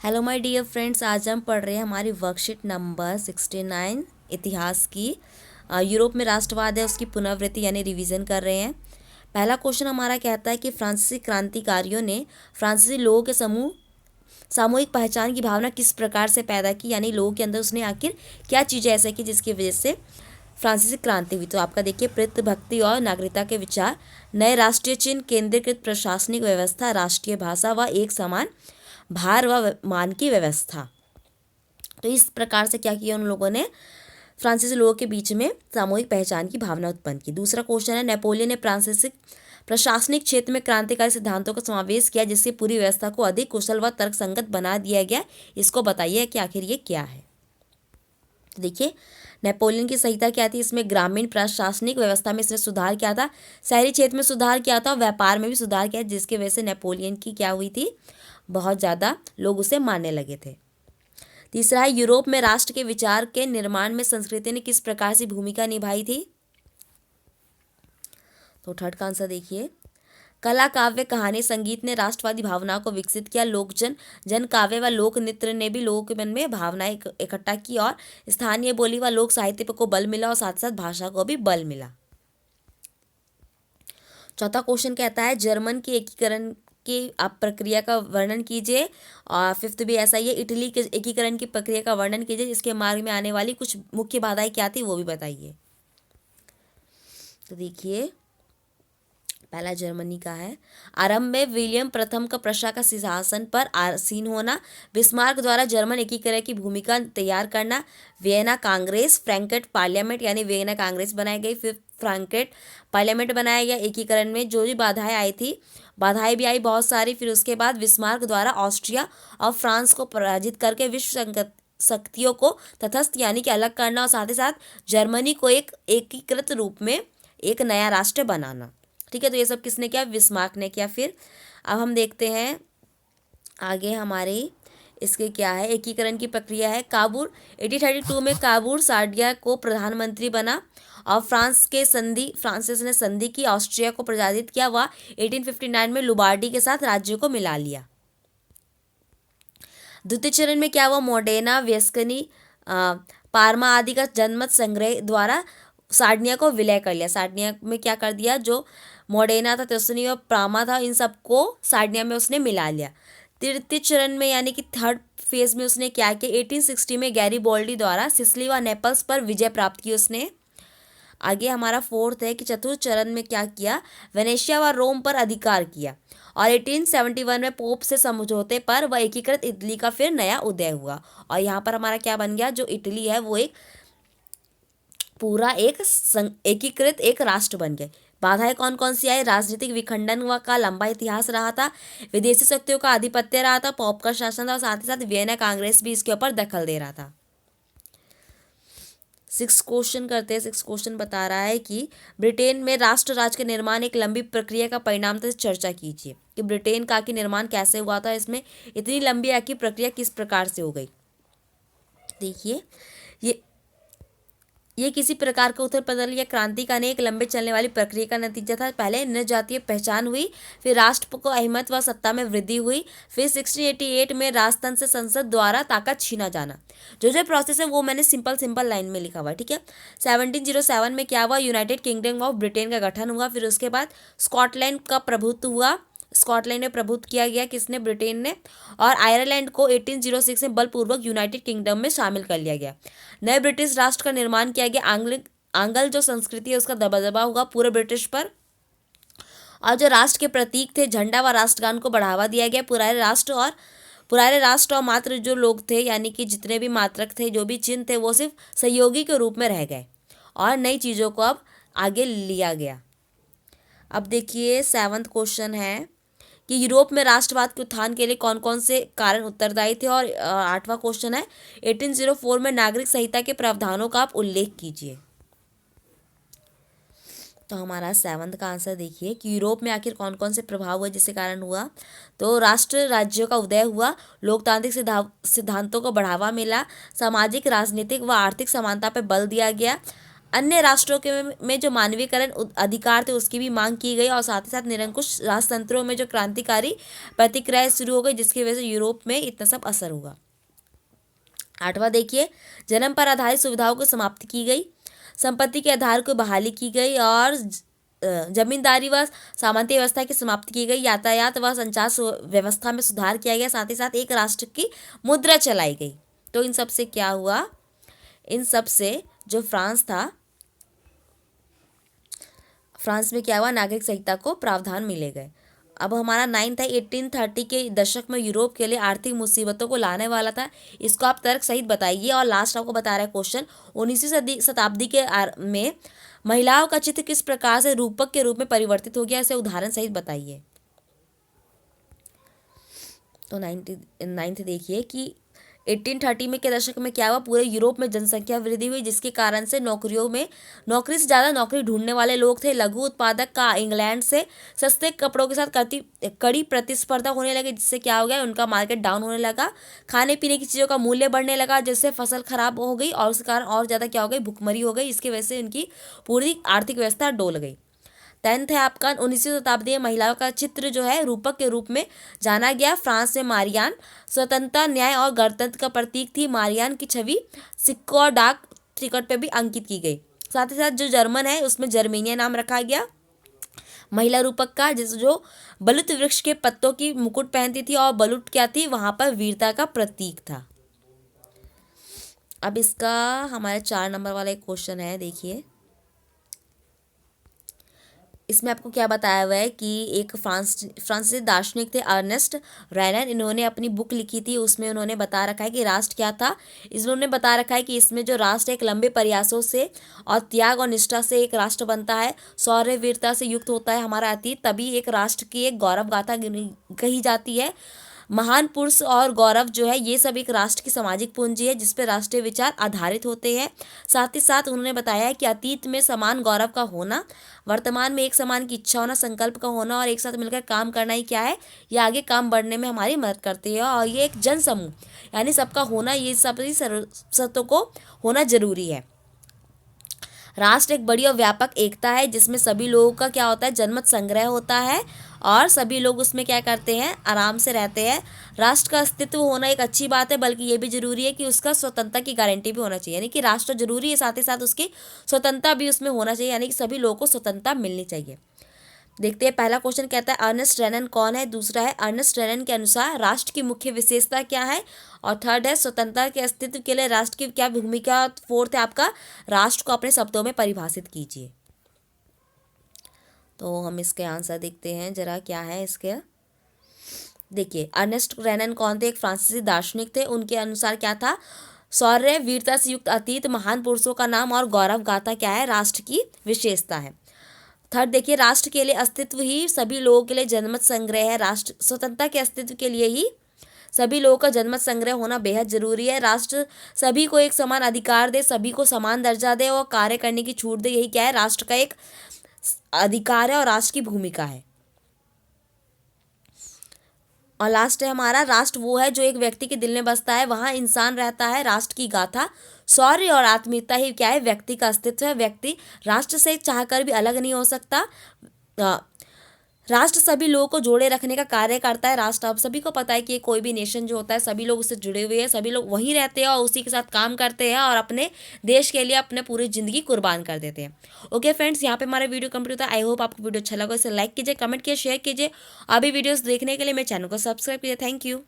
Hello my dear friends, आज हम पढ़ रहे हैं हमारी वर्कशीट नंबर 69 इतिहास की। यूरोप में राष्ट्रवाद है उसकी पुनरावृत्ति यानी रिवीजन कर रहे हैं। पहला क्वेश्चन हमारा कहता है कि फ्रांसीसी क्रांतिकारियों ने फ्रांसीसी लोगों के सामूहिक पहचान की भावना किस प्रकार से पैदा की, यानी लोगों के अंदर उसने आखिर क्या चीज़ें ऐसे की जिसकी वजह से फ्रांसीसी क्रांति हुई। तो आपका देखिए, भक्ति और नागरिकता के विचार, नए राष्ट्रीय चिन्ह, केंद्रीकृत प्रशासनिक व्यवस्था, राष्ट्रीय भाषा व एक समान भार व मान की व्यवस्था। तो इस प्रकार से क्या किया उन लोगों ने, फ्रांसीसी लोगों के बीच में सामूहिक पहचान की भावना उत्पन्न की। दूसरा क्वेश्चन है, नेपोलियन ने फ्रांसीसी प्रशासनिक क्षेत्र में क्रांतिकारी सिद्धांतों का समावेश किया जिससे पूरी व्यवस्था को अधिक कुशल व तर्कसंगत बना दिया गया। इसको बताइए कि आखिर ये क्या है। तो देखिए, नेपोलियन की संहिता क्या थी, इसमें ग्रामीण प्रशासनिक व्यवस्था में इसने सुधार किया था, शहरी क्षेत्र में सुधार किया था, व्यापार में भी सुधार किया, जिसकी वजह से नेपोलियन की क्या हुई थी, बहुत ज़्यादा लोग उसे मानने लगे थे। तीसरा है, यूरोप में राष्ट्र के विचार के निर्माण में संस्कृति ने किस प्रकार से भूमिका निभाई थी। तो थर्ड का आंसर देखिए, कला, काव्य, कहानी, संगीत ने राष्ट्रवादी भावनाओं को विकसित किया। जन काव्य व लोक नृत्य ने भी लोगों के मन में भावनाएं इकट्ठा की और स्थानीय बोली व लोक साहित्य को बल मिला और साथ साथ भाषा को भी बल मिला। चौथा क्वेश्चन कहता है, जर्मन के एकीकरण की आप प्रक्रिया का वर्णन कीजिए। और फिफ्थ भी ऐसा ही है, इटली के एकीकरण की प्रक्रिया का वर्णन कीजिए, इसके मार्ग में आने वाली कुछ मुख्य बाधाएं क्या थी वो भी बताइए। तो देखिए, पहला जर्मनी का है, आरंभ में विलियम प्रथम का प्रशा का सिंहासन पर आसीन होना, बिस्मार्क द्वारा जर्मन एकीकरण की भूमिका तैयार करना, वियना कांग्रेस, फ्रैंकफर्ट पार्लियामेंट यानी वियना कांग्रेस बनाई गई, फिर फ्रैंकफर्ट पार्लियामेंट बनाया गया। एकीकरण में जो भी बाधाएं आई थी, बाधाएं भी आई बहुत सारी। फिर उसके बाद बिस्मार्क द्वारा ऑस्ट्रिया और फ्रांस को पराजित करके विश्व शक्तियों को तटस्थ यानी कि अलग करना और साथ ही साथ जर्मनी को एक एकीकृत रूप में एक नया राष्ट्र बनाना। ठीक है, तो ये सब किसने किया, बिस्मार्क ने किया। फिर अब हम देखते हैं आगे हमारे इसके क्या है, एकीकरण की प्रक्रिया है। काबूल 1832 में काबूल सार्डिया को प्रधानमंत्री बना और फ्रांसिस ने संधि की, ऑस्ट्रिया को पराजित किया। वह 1859 में लुबार्डी के साथ राज्यों को मिला लिया। द्वितीय चरण में क्या हुआ, मोडेना, व्यस्कनी, पार्मा आदि का जनमत संग्रह द्वारा सार्डिनिया को विलय कर लिया। सार्डिनिया में क्या कर दिया, जो मोडेना था, त्यूसनी और प्रामा था, इन सबको सार्डिनिया में उसने मिला लिया। तृतीय चरण में यानी कि थर्ड फेज में उसने क्या किया, 1860 में गैरीबोल्डी द्वारा सिसिली व नेपल्स पर विजय प्राप्त की उसने। आगे हमारा फोर्थ है कि चतुर्थ चरण में क्या किया, वेनेशिया व रोम पर अधिकार किया और 1871 में पोप से समझौते पर वह एकीकृत इटली का फिर नया उदय हुआ। और यहाँ पर हमारा क्या बन गया, जो इटली है वो एक पूरा एकीकृत एक राष्ट्र बन गए। बाधाएं कौन कौन सी आई, राजनीतिक विखंडन का लंबा इतिहास रहा था, विदेशी शक्तियों का आधिपत्य रहा था, पोप का शासन था और साथ ही साथ वियना कांग्रेस भी इसके ऊपर दखल दे रहा था। सिक्स क्वेश्चन करते हैं। सिक्स क्वेश्चन बता रहा है कि ब्रिटेन में राष्ट्र राज्य का निर्माण एक लंबी प्रक्रिया का परिणाम था। चर्चा कीजिए कि ब्रिटेन का की निर्माण कैसे हुआ था, इसमें इतनी लंबी आखिर प्रक्रिया किस प्रकार से हो गई। देखिए, ये किसी प्रकार का उथल पुथल या क्रांति का नहीं, एक लंबे चलने वाली प्रक्रिया का नतीजा था। पहले नृ जातीय पहचान हुई, फिर राष्ट्र को अहमियत व सत्ता में वृद्धि हुई, फिर 1688 में राजतंत्र से संसद द्वारा ताकत छीना जाना। जो प्रोसेस है वो मैंने सिंपल लाइन में लिखा हुआ है। ठीक है, 1707 में क्या हुआ, यूनाइटेड किंगडम ऑफ ब्रिटेन का गठन हुआ। फिर उसके बाद स्कॉटलैंड का प्रभुत्व हुआ, स्कॉटलैंड में प्रभुत्व किया गया किसने, ब्रिटेन ने। और आयरलैंड को 1806 में बलपूर्वक यूनाइटेड किंगडम में शामिल कर लिया गया। नए ब्रिटिश राष्ट्र का निर्माण किया गया। आंग्ल जो संस्कृति है उसका दबदबा हुआ पूरे ब्रिटिश पर। और जो राष्ट्र के प्रतीक थे, झंडा व राष्ट्रगान को बढ़ावा दिया गया। पुराने राष्ट्र और मात्र जो लोग थे, यानी कि जितने भी मात्रक थे, जो भी चिन्ह थे, वो सिर्फ सहयोगी के रूप में रह गए और नई चीज़ों को अब आगे लिया गया। अब देखिए, 7वां क्वेश्चन है कि यूरोप में राष्ट्रवाद के उत्थान के लिए कौन कौन से कारण उत्तरदायी थे। और 8वां क्वेश्चन है, 1804 में नागरिक संहिता के प्रावधानों का आप उल्लेख कीजिए। तो हमारा 7वां का आंसर देखिए कि यूरोप में आखिर कौन कौन से प्रभाव हुए जिसके कारण हुआ। तो राष्ट्र राज्यों का उदय हुआ, लोकतांत्रिक सिद्धांतों को बढ़ावा मिला, सामाजिक, राजनीतिक व आर्थिक समानता पर बल दिया गया, अन्य राष्ट्रों के में जो मानवीकरण अधिकार थे उसकी भी मांग की गई और साथ ही साथ निरंकुश राजतंत्रों में जो क्रांतिकारी प्रतिक्रियाएं शुरू हो गई, जिसकी वजह से यूरोप में इतना सब असर होगा। 8वां देखिए, जन्म पर आधारित सुविधाओं को समाप्त की गई, संपत्ति के आधार को बहाली की गई और जमींदारी व सामंती व्यवस्था की समाप्ति की गई, यातायात व संचार व्यवस्था में सुधार किया गया, साथ ही साथ एक राष्ट्र की मुद्रा चलाई गई। तो इन सब से क्या हुआ, इन सब से जो फ्रांस था, फ्रांस में क्या हुआ, नागरिक संहिता को प्रावधान मिले गए। अब हमारा 9 था, 1830 के दशक में यूरोप के लिए आर्थिक मुसीबतों को लाने वाला था, इसको आप तर्क सहित बताइए। और लास्ट आपको बता रहा है क्वेश्चन, 19वीं शताब्दी के में महिलाओं का चित्र किस प्रकार से रूपक के रूप में परिवर्तित हो गया, इसे उदाहरण सहित बताइए। तो 9th देखिए कि 1830 में के दशक में क्या हुआ, पूरे यूरोप में जनसंख्या वृद्धि हुई, जिसके कारण से नौकरी से ज़्यादा नौकरी ढूंढने वाले लोग थे। लघु उत्पादक का इंग्लैंड से सस्ते कपड़ों के साथ कड़ी प्रतिस्पर्धा होने लगी, जिससे क्या हो गया, उनका मार्केट डाउन होने लगा। खाने पीने की चीज़ों का मूल्य बढ़ने लगा, जिससे फसल खराब हो गई और उसके कारण और ज़्यादा क्या हो गई, भुखमरी हो गई। इसकी वजह से उनकी पूरी आर्थिक व्यवस्था डोल गई। 10th है आपका, 19वीं शताब्दी में महिलाओं का चित्र जो है रूपक के रूप में जाना गया। फ्रांस में मारियान स्वतंत्रता, न्याय और गणतंत्र का प्रतीक थी। मारियान की छवि सिक्कों और डाक टिकट पर भी अंकित की गई। साथ ही साथ जो जर्मन है उसमें जर्मेनिया नाम रखा गया महिला रूपक का, जो बलूत वृक्ष के पत्तों की मुकुट पहनती थी और बलूत क्या थी, वहां पर वीरता का प्रतीक था। अब इसका हमारे 4 नंबर वाला एक क्वेश्चन है, देखिए इसमें आपको क्या बताया हुआ है कि एक फ्रांसीसी दार्शनिक थे अर्नेस्ट रेनन, इन्होंने अपनी बुक लिखी थी, उसमें उन्होंने बता रखा है कि राष्ट्र क्या था। इन्होंने बता रखा है कि इसमें जो राष्ट्र एक लंबे प्रयासों से और त्याग और निष्ठा से एक राष्ट्र बनता है, शौर्य वीरता से युक्त होता है हमारा अतीत, तभी एक राष्ट्र की एक गौरव गाथा कही जाती है। महान पुरुष और गौरव जो है, ये सब एक राष्ट्र की सामाजिक पूंजी है, जिस पर राष्ट्रीय विचार आधारित होते हैं। साथ ही साथ उन्होंने बताया है कि अतीत में समान गौरव का होना, वर्तमान में एक समान की इच्छा होना, संकल्प का होना और एक साथ मिलकर काम करना ही क्या है, ये आगे काम बढ़ने में हमारी मदद करती है। और ये एक जन समूह यानी सबका होना, ये सभी सत्यों को होना जरूरी है। राष्ट्र एक बड़ी और व्यापक एकता है, जिसमें सभी लोगों का क्या होता है, जनमत संग्रह होता है और सभी लोग उसमें क्या करते हैं, आराम से रहते हैं। राष्ट्र का अस्तित्व होना एक अच्छी बात है, बल्कि ये भी जरूरी है कि उसका स्वतंत्रता की गारंटी भी होना चाहिए, यानी कि राष्ट्र जरूरी है, साथ ही साथ उसकी स्वतंत्रता भी उसमें होना चाहिए, यानी कि सभी लोगों को स्वतंत्रता मिलनी चाहिए। देखते हैं, पहला क्वेश्चन कहता है अर्नेस्ट रेनन कौन है, दूसरा है अर्नेस्ट रेनन के अनुसार राष्ट्र की मुख्य विशेषता क्या है, और थर्ड है स्वतंत्रता के अस्तित्व के लिए राष्ट्र की क्या भूमिका, फोर्थ है आपका राष्ट्र को अपने शब्दों में परिभाषित कीजिए। तो हम इसके आंसर देखते हैं जरा क्या है इसके। देखिए अर्नेस्ट रेनन कौन थे, एक फ्रांसीसी दार्शनिक थे। उनके अनुसार क्या था, शौर्य वीरता से युक्त अतीत, महान पुरुषों का नाम और गौरव गाथा क्या है, राष्ट्र की विशेषता है। थर्ड देखिए, राष्ट्र के लिए अस्तित्व ही सभी लोगों के लिए जनमत संग्रह है। राष्ट्र स्वतंत्रता के अस्तित्व के लिए ही सभी लोगों का जनमत संग्रह होना बेहद जरूरी है। राष्ट्र सभी को एक समान अधिकार दे, सभी को समान दर्जा दे और कार्य करने की छूट दे, यही क्या है, राष्ट्र का एक अधिकार है और राष्ट्र की भूमिका है। और लास्ट है हमारा, राष्ट्र वो है जो एक व्यक्ति के दिल में बसता है, वहाँ इंसान रहता है। राष्ट्र की गाथा, शौर्य और आत्मीयता ही क्या है, व्यक्ति का अस्तित्व है। व्यक्ति राष्ट्र से चाहकर भी अलग नहीं हो सकता। राष्ट्र सभी लोगों को जोड़े रखने का कार्य करता है। राष्ट्र, अब सभी को पता है कि कोई भी नेशन जो होता है सभी लोग उससे जुड़े हुए हैं, सभी लोग वहीं रहते हैं और उसी के साथ काम करते हैं और अपने देश के लिए अपने पूरी ज़िंदगी कुर्बान कर देते हैं। ओके फ्रेंड्स, यहाँ पे हमारा वीडियो कंप्लीट होता है। आई होप आपको वीडियो अच्छा लगा, इसे लाइक कीजिए, कमेंट कीजिए, शेयर कीजिए। अभी वीडियोस देखने के लिए मेरे चैनल को सब्सक्राइब कीजिए। Thank you.